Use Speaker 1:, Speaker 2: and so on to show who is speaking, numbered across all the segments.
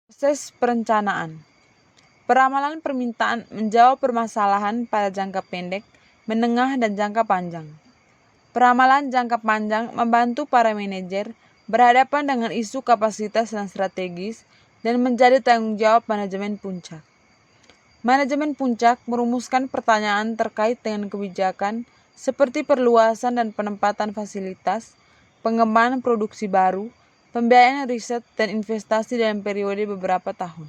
Speaker 1: Proses perencanaan. Peramalan permintaan menjawab permasalahan pada jangka pendek, menengah, dan jangka panjang. Peramalan jangka panjang membantu para manajer berhadapan dengan isu kapasitas dan strategis dan menjadi tanggung jawab manajemen puncak. Manajemen puncak merumuskan pertanyaan terkait dengan kebijakan seperti perluasan dan penempatan fasilitas, pengembangan produksi baru, pembiayaan riset dan investasi dalam periode beberapa tahun.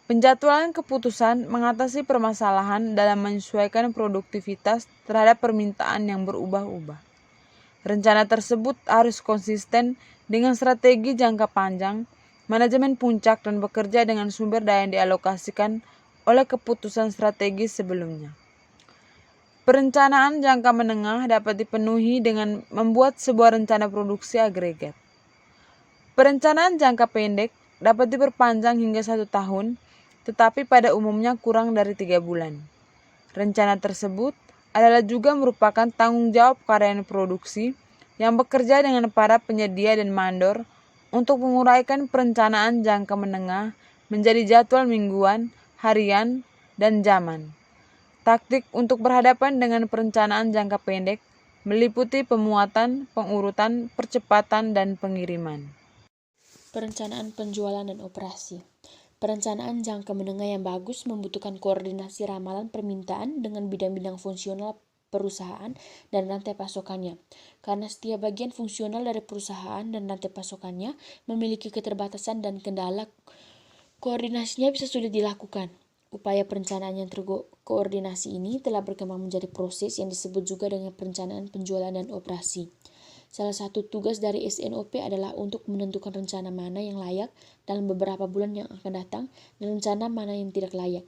Speaker 1: Penjadwalan keputusan mengatasi permasalahan dalam menyesuaikan produktivitas terhadap permintaan yang berubah-ubah. Rencana tersebut harus konsisten dengan strategi jangka panjang, manajemen puncak, dan bekerja dengan sumber daya yang dialokasikan oleh keputusan strategis sebelumnya. Perencanaan jangka menengah dapat dipenuhi dengan membuat sebuah rencana produksi agregat. Perencanaan jangka pendek dapat diperpanjang hingga 1 tahun, tetapi pada umumnya kurang dari 3 bulan. Rencana tersebut adalah juga merupakan tanggung jawab karyawan produksi yang bekerja dengan para penyedia dan mandor untuk menguraikan perencanaan jangka menengah menjadi jadwal mingguan, harian, dan zaman. Taktik untuk berhadapan dengan perencanaan jangka pendek meliputi pemuatan, pengurutan, percepatan, dan pengiriman.
Speaker 2: Perencanaan penjualan dan operasi. Perencanaan jangka menengah yang bagus membutuhkan koordinasi ramalan permintaan dengan bidang-bidang fungsional perusahaan dan rantai pasokannya. Karena setiap bagian fungsional dari perusahaan dan rantai pasokannya memiliki keterbatasan dan kendala, koordinasinya bisa sulit dilakukan. Upaya perencanaan yang terkoordinasi ini telah berkembang menjadi proses yang disebut juga dengan perencanaan penjualan dan operasi. Salah satu tugas dari SNOP adalah untuk menentukan rencana mana yang layak dalam beberapa bulan yang akan datang dan rencana mana yang tidak layak.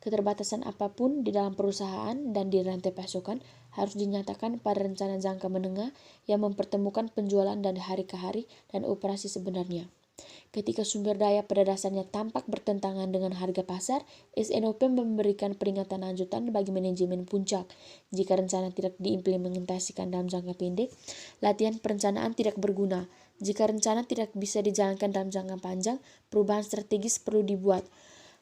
Speaker 2: Keterbatasan apapun di dalam perusahaan dan di rantai pasokan harus dinyatakan pada rencana jangka menengah yang mempertemukan penjualan dari hari ke hari dan operasi sebenarnya. Ketika sumber daya pada dasarnya tampak bertentangan dengan harga pasar, SNOP memberikan peringatan lanjutan bagi manajemen puncak. Jika rencana tidak diimplementasikan dalam jangka pendek, latihan perencanaan tidak berguna. Jika rencana tidak bisa dijalankan dalam jangka panjang, perubahan strategis perlu dibuat.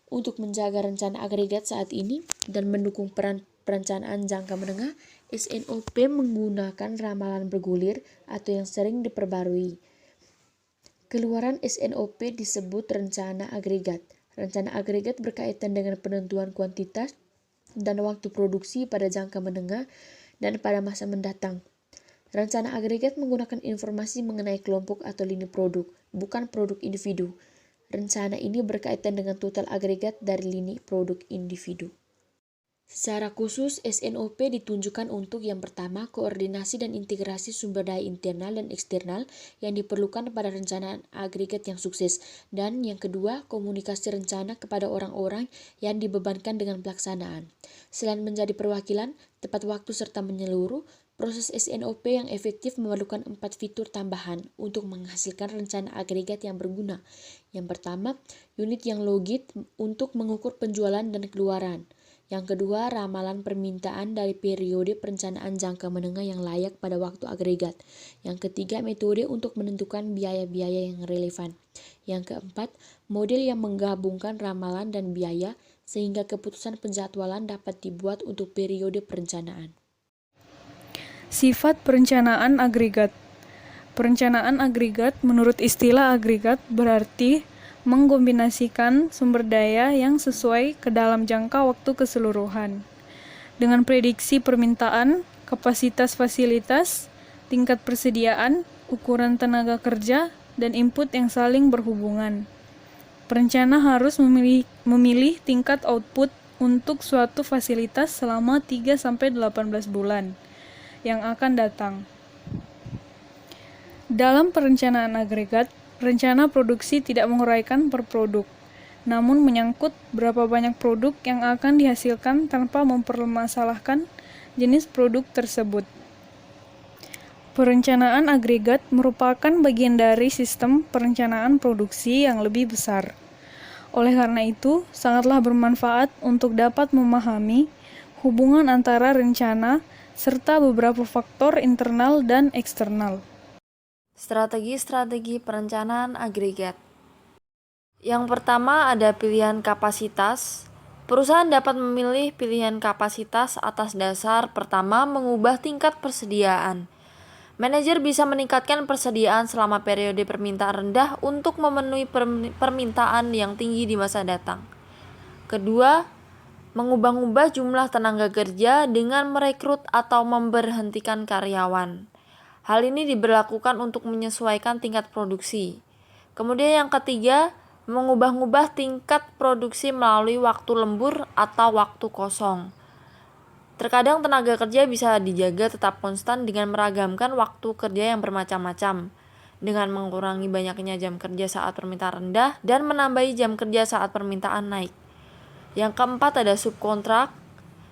Speaker 2: Untuk menjaga rencana agregat saat ini dan mendukung perencanaan jangka menengah, SNOP menggunakan ramalan bergulir atau yang sering diperbarui. Keluaran SNOP disebut rencana agregat. Rencana agregat berkaitan dengan penentuan kuantitas dan waktu produksi pada jangka menengah dan pada masa mendatang. Rencana agregat menggunakan informasi mengenai kelompok atau lini produk, bukan produk individu. Rencana ini berkaitan dengan total agregat dari lini produk individu. Secara khusus, SNOP ditunjukkan untuk yang pertama, koordinasi dan integrasi sumber daya internal dan eksternal yang diperlukan pada rencana agregat yang sukses. Dan yang kedua, komunikasi rencana kepada orang-orang yang dibebankan dengan pelaksanaan. Selain menjadi perwakilan, tepat waktu serta menyeluruh, proses SNOP yang efektif memerlukan 4 fitur tambahan untuk menghasilkan rencana agregat yang berguna. Yang pertama, unit yang logit untuk mengukur penjualan dan keluaran. Yang kedua, ramalan permintaan dari periode perencanaan jangka menengah yang layak pada waktu agregat. Yang ketiga, metode untuk menentukan biaya-biaya yang relevan. Yang keempat, model yang menggabungkan ramalan dan biaya sehingga keputusan penjadwalan dapat dibuat untuk periode perencanaan.
Speaker 3: Sifat perencanaan agregat. Perencanaan agregat menurut istilah agregat berarti mengkombinasikan sumber daya yang sesuai ke dalam jangka waktu keseluruhan, dengan prediksi permintaan, kapasitas fasilitas, tingkat persediaan, ukuran tenaga kerja, dan input yang saling berhubungan. Perencana harus memilih tingkat output untuk suatu fasilitas selama 3-18 bulan yang akan datang. Dalam perencanaan agregat, rencana produksi tidak menguraikan per produk, namun menyangkut berapa banyak produk yang akan dihasilkan tanpa mempermasalahkan jenis produk tersebut. Perencanaan agregat merupakan bagian dari sistem perencanaan produksi yang lebih besar. Oleh karena itu, sangatlah bermanfaat untuk dapat memahami hubungan antara rencana serta beberapa faktor internal dan eksternal.
Speaker 4: Strategi-strategi perencanaan agregat.
Speaker 2: Yang pertama ada pilihan kapasitas. Perusahaan dapat memilih pilihan kapasitas atas dasar pertama mengubah tingkat persediaan. Manajer bisa meningkatkan persediaan selama periode permintaan rendah untuk memenuhi permintaan yang tinggi di masa datang. Kedua, mengubah-ubah jumlah tenaga kerja dengan merekrut atau memberhentikan karyawan. Hal ini diberlakukan untuk menyesuaikan tingkat produksi. Kemudian yang ketiga, mengubah-ubah tingkat produksi melalui waktu lembur atau waktu kosong. Terkadang tenaga kerja bisa dijaga tetap konstan dengan meragamkan waktu kerja yang bermacam-macam, dengan mengurangi banyaknya jam kerja saat permintaan rendah dan menambahi jam kerja saat permintaan naik. Yang keempat ada subkontrak,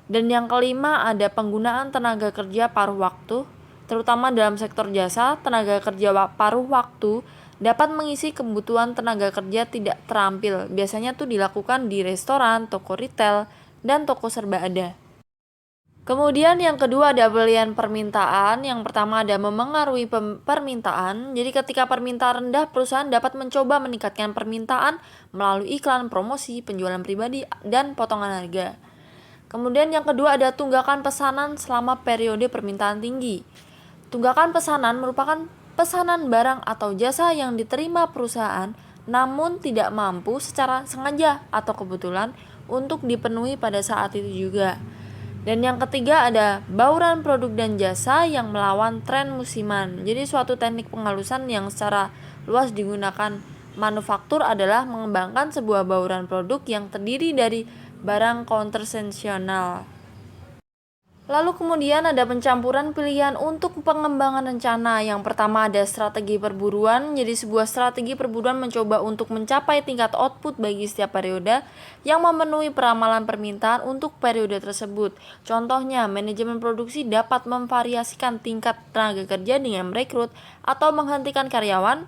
Speaker 2: dan yang kelima ada penggunaan tenaga kerja paruh waktu, terutama dalam sektor jasa. Tenaga kerja paruh waktu dapat mengisi kebutuhan tenaga kerja tidak terampil. Biasanya tuh dilakukan di restoran, toko retail, dan toko serba ada. Kemudian yang kedua ada pilihan permintaan. Yang pertama ada memengaruhi permintaan. Jadi ketika permintaan rendah, perusahaan dapat mencoba meningkatkan permintaan melalui iklan, promosi, penjualan pribadi, dan potongan harga. Kemudian yang kedua ada tunggakan pesanan selama periode permintaan tinggi. Tunggakan pesanan merupakan pesanan barang atau jasa yang diterima perusahaan namun tidak mampu secara sengaja atau kebetulan untuk dipenuhi pada saat itu juga. Dan yang ketiga ada bauran produk dan jasa yang melawan tren musiman. Jadi suatu teknik penghalusan yang secara luas digunakan manufaktur adalah mengembangkan sebuah bauran produk yang terdiri dari barang konvensional. Lalu kemudian ada pencampuran pilihan untuk pengembangan rencana. Yang pertama ada strategi perburuan. Jadi sebuah strategi perburuan mencoba untuk mencapai tingkat output bagi setiap periode yang memenuhi peramalan permintaan untuk periode tersebut. Contohnya, manajemen produksi dapat memvariasikan tingkat tenaga kerja dengan merekrut atau menghentikan karyawan.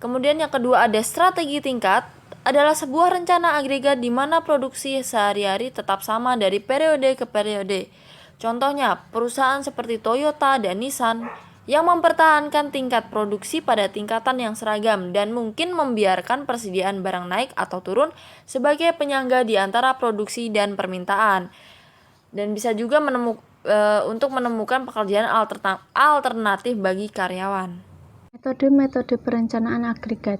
Speaker 2: Kemudian yang kedua ada strategi tingkat, adalah sebuah rencana agregat di mana produksi sehari-hari tetap sama dari periode ke periode. Contohnya, perusahaan seperti Toyota dan Nissan yang mempertahankan tingkat produksi pada tingkatan yang seragam dan mungkin membiarkan persediaan barang naik atau turun sebagai penyangga di antara produksi dan permintaan. Dan bisa juga untuk menemukan pekerjaan alternatif bagi karyawan.
Speaker 4: Metode perencanaan agregat.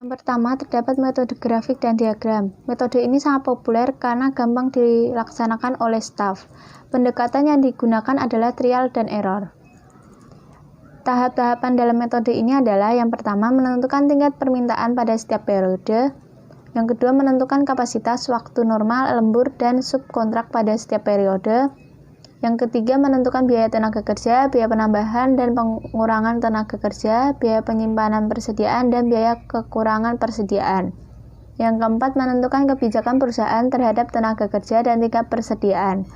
Speaker 4: Yang pertama, terdapat metode grafik dan diagram. Metode ini sangat populer karena gampang dilaksanakan oleh staf. Pendekatan yang digunakan adalah trial dan error. Tahap-tahapan dalam metode ini adalah yang pertama, menentukan tingkat permintaan pada setiap periode. Yang kedua, menentukan kapasitas, waktu normal, lembur, dan subkontrak pada setiap periode. Yang ketiga, menentukan biaya tenaga kerja, biaya penambahan dan pengurangan tenaga kerja, biaya penyimpanan persediaan, dan biaya kekurangan persediaan. Yang keempat, menentukan kebijakan perusahaan terhadap tenaga kerja dan tingkat persediaan.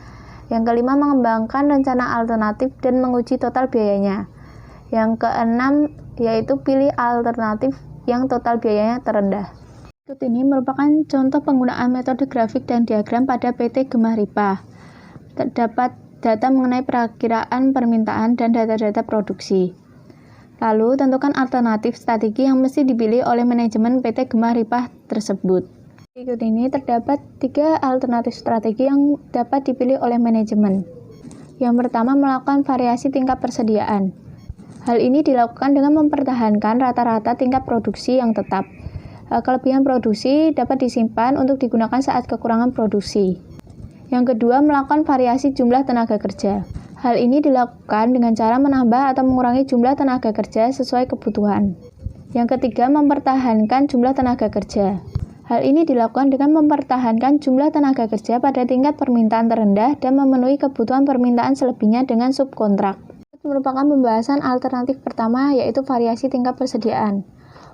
Speaker 4: Yang kelima, mengembangkan rencana alternatif dan menguji total biayanya. Yang keenam, yaitu pilih alternatif yang total biayanya terendah. Berikut ini merupakan contoh penggunaan metode grafik dan diagram pada PT Gemah Ripah. Terdapat data mengenai perakiraan permintaan dan data-data produksi. Lalu, tentukan alternatif strategi yang mesti dipilih oleh manajemen PT Gemah Ripah tersebut. Berikut ini terdapat 3 alternatif strategi yang dapat dipilih oleh manajemen. Yang pertama, melakukan variasi tingkat persediaan. Hal ini dilakukan dengan mempertahankan rata-rata tingkat produksi yang tetap. Kelebihan produksi dapat disimpan untuk digunakan saat kekurangan produksi. Yang kedua, melakukan variasi jumlah tenaga kerja. Hal ini dilakukan dengan cara menambah atau mengurangi jumlah tenaga kerja sesuai kebutuhan. Yang ketiga, mempertahankan jumlah tenaga kerja. Hal ini dilakukan dengan mempertahankan jumlah tenaga kerja pada tingkat permintaan terendah dan memenuhi kebutuhan permintaan selebihnya dengan subkontrak. Merupakan pembahasan alternatif pertama, yaitu variasi tingkat persediaan.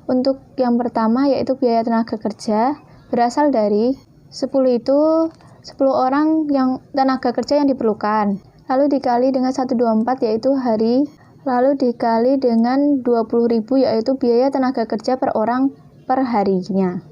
Speaker 4: Untuk yang pertama, yaitu biaya tenaga kerja, berasal dari 10 itu 10 orang yang tenaga kerja yang diperlukan. Lalu dikali dengan 124 yaitu hari, lalu dikali dengan 20.000 yaitu biaya tenaga kerja per orang per harinya.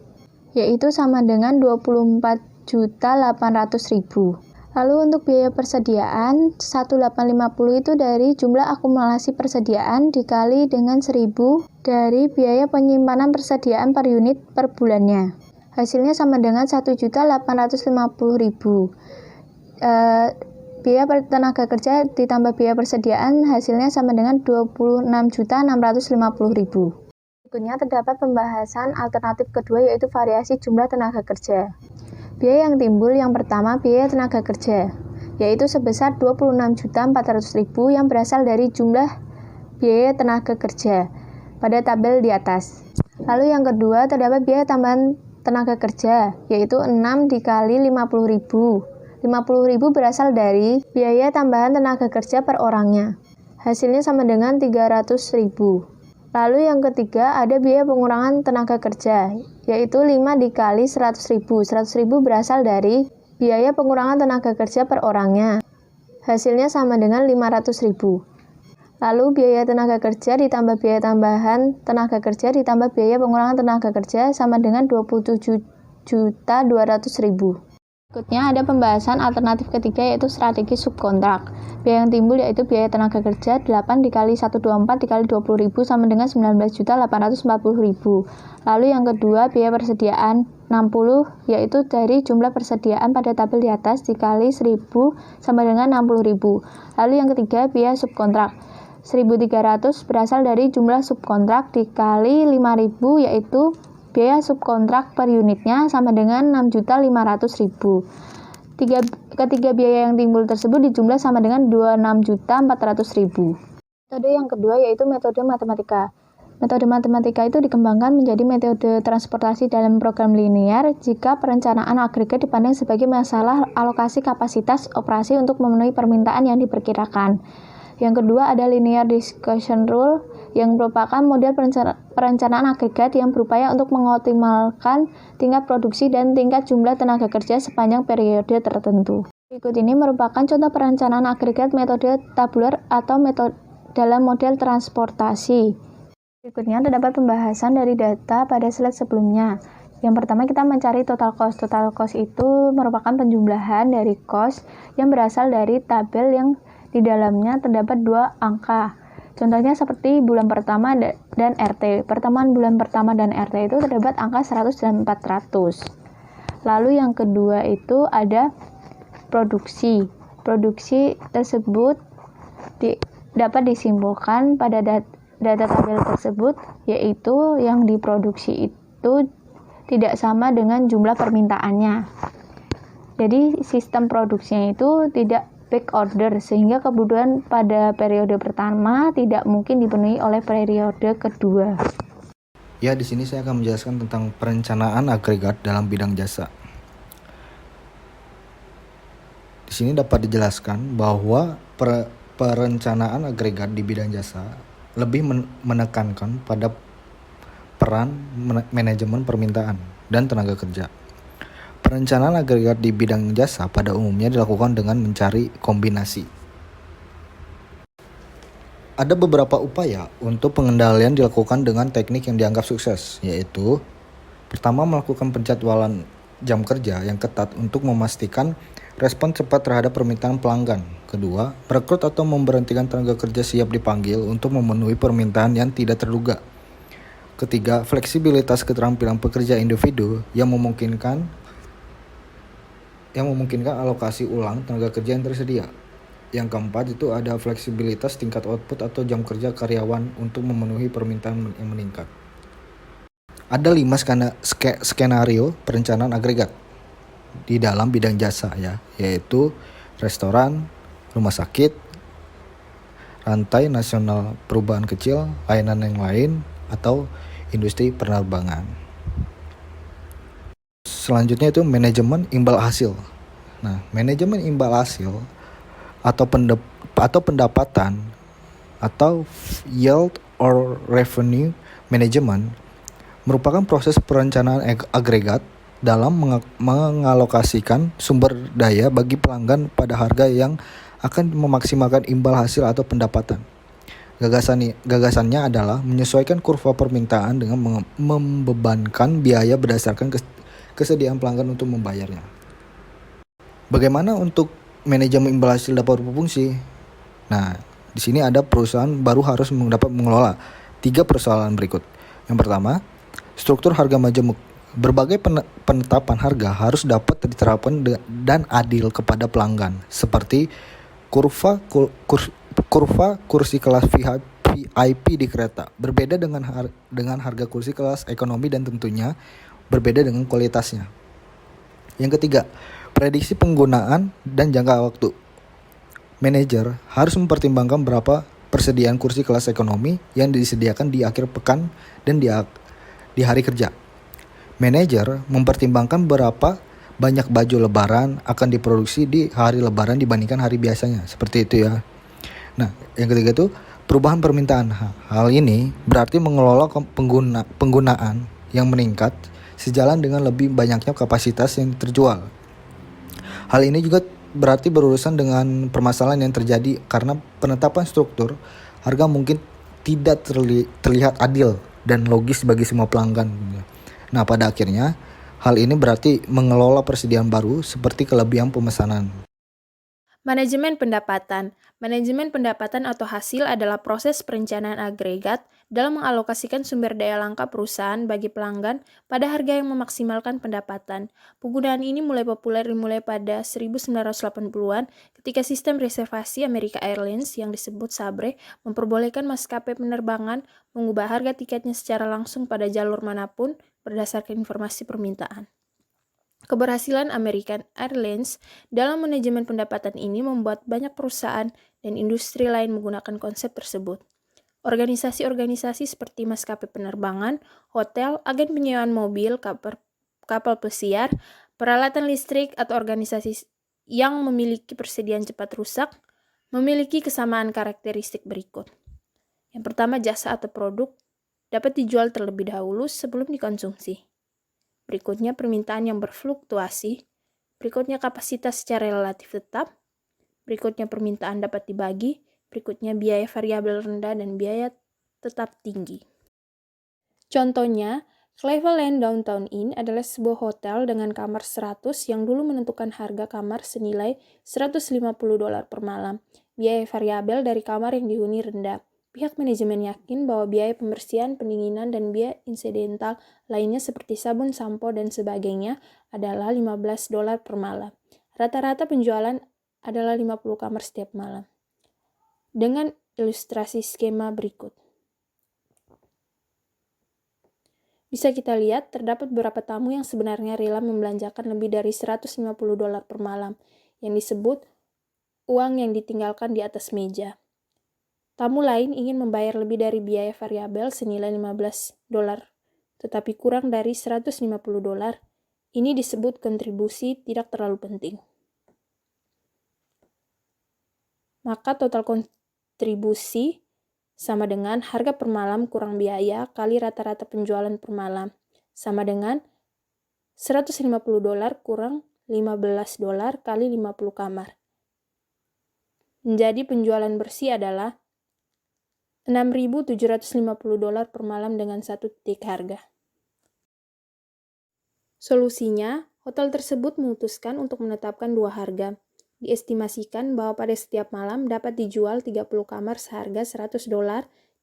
Speaker 4: Yaitu sama dengan 24.800.000. Lalu untuk biaya persediaan, 1.850 itu dari jumlah akumulasi persediaan dikali dengan 1.000 dari biaya penyimpanan persediaan per unit per bulannya. Hasilnya sama dengan 1.850.000. Biaya tenaga kerja ditambah biaya persediaan hasilnya sama dengan 26.650.000. Berikutnya terdapat pembahasan alternatif kedua yaitu variasi jumlah tenaga kerja. Biaya yang timbul yang pertama biaya tenaga kerja, yaitu sebesar 26.400.000 yang berasal dari jumlah biaya tenaga kerja pada tabel di atas. Lalu yang kedua terdapat biaya tambahan tenaga kerja, yaitu 6 dikali 50.000. 50.000 berasal dari biaya tambahan tenaga kerja per orangnya. Hasilnya sama dengan 300.000. Lalu yang ketiga ada biaya pengurangan tenaga kerja, yaitu 5 dikali 100.000. 100.000 berasal dari biaya pengurangan tenaga kerja per orangnya. Hasilnya sama dengan 500.000. Lalu biaya tenaga kerja ditambah biaya tambahan tenaga kerja ditambah biaya pengurangan tenaga kerja sama dengan 27.200.000. Berikutnya ada pembahasan alternatif ketiga yaitu strategi subkontrak. Biaya yang timbul yaitu biaya tenaga kerja 8 dikali 124 dikali 20.000 sama dengan 19.840.000. Lalu yang kedua biaya persediaan 60 yaitu dari jumlah persediaan pada tabel di atas dikali 1.000 sama dengan 60.000. Lalu yang ketiga biaya subkontrak 1.300 berasal dari jumlah subkontrak dikali 5.000 yaitu biaya subkontrak per unitnya sama dengan 6.500.000. Ketiga biaya yang timbul tersebut dijumlah sama dengan 26.400.000. Metode yang kedua yaitu metode matematika. Metode matematika itu dikembangkan menjadi metode transportasi dalam program linear jika perencanaan agregat dipandang sebagai masalah alokasi kapasitas operasi untuk memenuhi permintaan yang diperkirakan. Yang kedua ada linear discussion rule yang merupakan model perencanaan agregat yang berupaya untuk mengoptimalkan tingkat produksi dan tingkat jumlah tenaga kerja sepanjang periode tertentu. Berikut ini merupakan contoh perencanaan agregat metode tabular atau metode dalam model transportasi. Berikutnya terdapat pembahasan dari data pada slide sebelumnya. Yang pertama kita mencari total cost. Total cost itu merupakan penjumlahan dari cost yang berasal dari tabel yang di dalamnya terdapat dua angka. Contohnya seperti bulan pertama dan RT. Pertemuan bulan pertama dan RT itu terdapat angka 100 dan 400. Lalu yang kedua itu ada produksi. Produksi tersebut dapat disimpulkan pada data tabel tersebut, yaitu yang diproduksi itu tidak sama dengan jumlah permintaannya. Jadi sistem produksinya itu tidak back order sehingga kebutuhan pada periode pertama tidak mungkin dipenuhi oleh periode kedua.
Speaker 5: Ya, di sini saya akan menjelaskan tentang perencanaan agregat dalam bidang jasa. Di sini dapat dijelaskan bahwa perencanaan agregat di bidang jasa lebih menekankan pada peran manajemen permintaan dan tenaga kerja. Perencanaan agregat di bidang jasa pada umumnya dilakukan dengan mencari kombinasi. Ada beberapa upaya untuk pengendalian dilakukan dengan teknik yang dianggap sukses, yaitu pertama melakukan penjadwalan jam kerja yang ketat untuk memastikan respon cepat terhadap permintaan pelanggan. Kedua, merekrut atau memberhentikan tenaga kerja siap dipanggil untuk memenuhi permintaan yang tidak terduga. Ketiga, fleksibilitas keterampilan pekerja individu yang memungkinkan alokasi ulang tenaga kerja yang tersedia. Yang keempat itu ada fleksibilitas tingkat output atau jam kerja karyawan untuk memenuhi permintaan yang meningkat. Ada 5 skenario perencanaan agregat di dalam bidang jasa yaitu restoran, rumah sakit, rantai nasional perubahan kecil, layanan yang lain, atau industri penerbangan. Selanjutnya itu manajemen imbal hasil. Nah, manajemen imbal hasil atau pendapatan atau yield or revenue management merupakan proses perencanaan agregat dalam mengalokasikan sumber daya bagi pelanggan pada harga yang akan memaksimalkan imbal hasil atau pendapatan. Gagasannya adalah menyesuaikan kurva permintaan dengan membebankan biaya berdasarkan kesediaan pelanggan untuk membayarnya. Bagaimana untuk manajemen imbal hasil dapat berfungsi? Nah, di sini ada perusahaan baru harus dapat mengelola 3 persoalan berikut. Yang pertama, struktur harga majemuk. Berbagai penetapan harga harus dapat diterapkan dan adil kepada pelanggan, seperti kurva kursi kelas VIP di kereta. Berbeda dengan harga kursi kelas ekonomi dan tentunya berbeda dengan kualitasnya. Yang ketiga, prediksi penggunaan dan jangka waktu. Manajer harus mempertimbangkan berapa persediaan kursi kelas ekonomi yang disediakan di akhir pekan dan di hari kerja. Manajer mempertimbangkan berapa banyak baju lebaran akan diproduksi di hari lebaran dibandingkan hari biasanya. Seperti itu ya. Nah, yang ketiga itu perubahan permintaan. Hal ini berarti mengelola penggunaan yang meningkat sejalan dengan lebih banyaknya kapasitas yang terjual. Hal ini juga berarti berurusan dengan permasalahan yang terjadi karena penetapan struktur harga mungkin tidak terlihat adil dan logis bagi semua pelanggan. Nah, pada akhirnya hal ini berarti mengelola persediaan baru seperti kelebihan pemesanan.
Speaker 6: Manajemen pendapatan. Manajemen pendapatan atau hasil adalah proses perencanaan agregat dalam mengalokasikan sumber daya langka perusahaan bagi pelanggan pada harga yang memaksimalkan pendapatan. Penggunaan ini mulai populer dimulai pada 1980-an ketika sistem reservasi Amerika Airlines yang disebut SABRE memperbolehkan maskapai penerbangan mengubah harga tiketnya secara langsung pada jalur manapun berdasarkan informasi permintaan. Keberhasilan American Airlines dalam manajemen pendapatan ini membuat banyak perusahaan dan industri lain menggunakan konsep tersebut. Organisasi-organisasi seperti maskapai penerbangan, hotel, agen penyewaan mobil, kapal pesiar, peralatan listrik, atau organisasi yang memiliki persediaan cepat rusak memiliki kesamaan karakteristik berikut. Yang pertama, jasa atau produk dapat dijual terlebih dahulu sebelum dikonsumsi. Berikutnya permintaan yang berfluktuasi, berikutnya kapasitas secara relatif tetap, berikutnya permintaan dapat dibagi, berikutnya biaya variabel rendah dan biaya tetap tinggi. Contohnya, Cleveland Downtown Inn adalah sebuah hotel dengan kamar 100 yang dulu menentukan harga kamar senilai $150 per malam. Biaya variabel dari kamar yang dihuni rendah. Pihak manajemen yakin bahwa biaya pembersihan, pendinginan, dan biaya insidental lainnya seperti sabun, sampo, dan sebagainya adalah $15 per malam. Rata-rata penjualan adalah 50 kamar setiap malam. Dengan ilustrasi skema berikut. Bisa kita lihat, terdapat beberapa tamu yang sebenarnya rela membelanjakan lebih dari $150 per malam, yang disebut uang yang ditinggalkan di atas meja. Tamu lain ingin membayar lebih dari biaya variabel senilai $15, tetapi kurang dari $150. Ini disebut kontribusi tidak terlalu penting. Maka total kontribusi sama dengan harga per malam kurang biaya kali rata-rata penjualan per malam, sama dengan $150 kurang $15 kali 50 kamar. Menjadi penjualan bersih adalah $6.750 per malam dengan satu titik harga. Solusinya, hotel tersebut memutuskan untuk menetapkan dua harga. Diestimasikan bahwa pada setiap malam dapat dijual 30 kamar seharga $100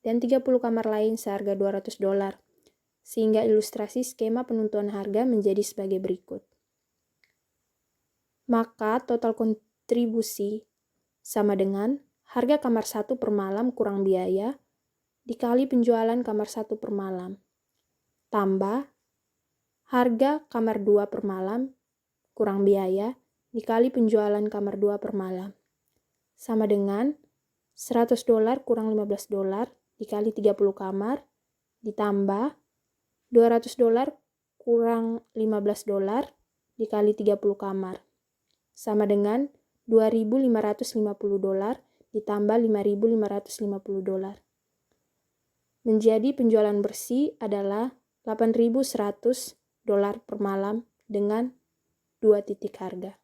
Speaker 6: dan 30 kamar lain seharga $200. Sehingga ilustrasi skema penentuan harga menjadi sebagai berikut. Maka total kontribusi sama dengan harga kamar 1 per malam kurang biaya dikali penjualan kamar 1 per malam, tambah harga kamar 2 per malam kurang biaya dikali penjualan kamar 2 per malam, sama dengan $100 kurang $15 dikali 30 kamar, ditambah $200 kurang $15 dikali 30 kamar, sama dengan $2.550 ditambah $5.550. Menjadi penjualan bersih adalah $8.100 per malam dengan 2 titik harga.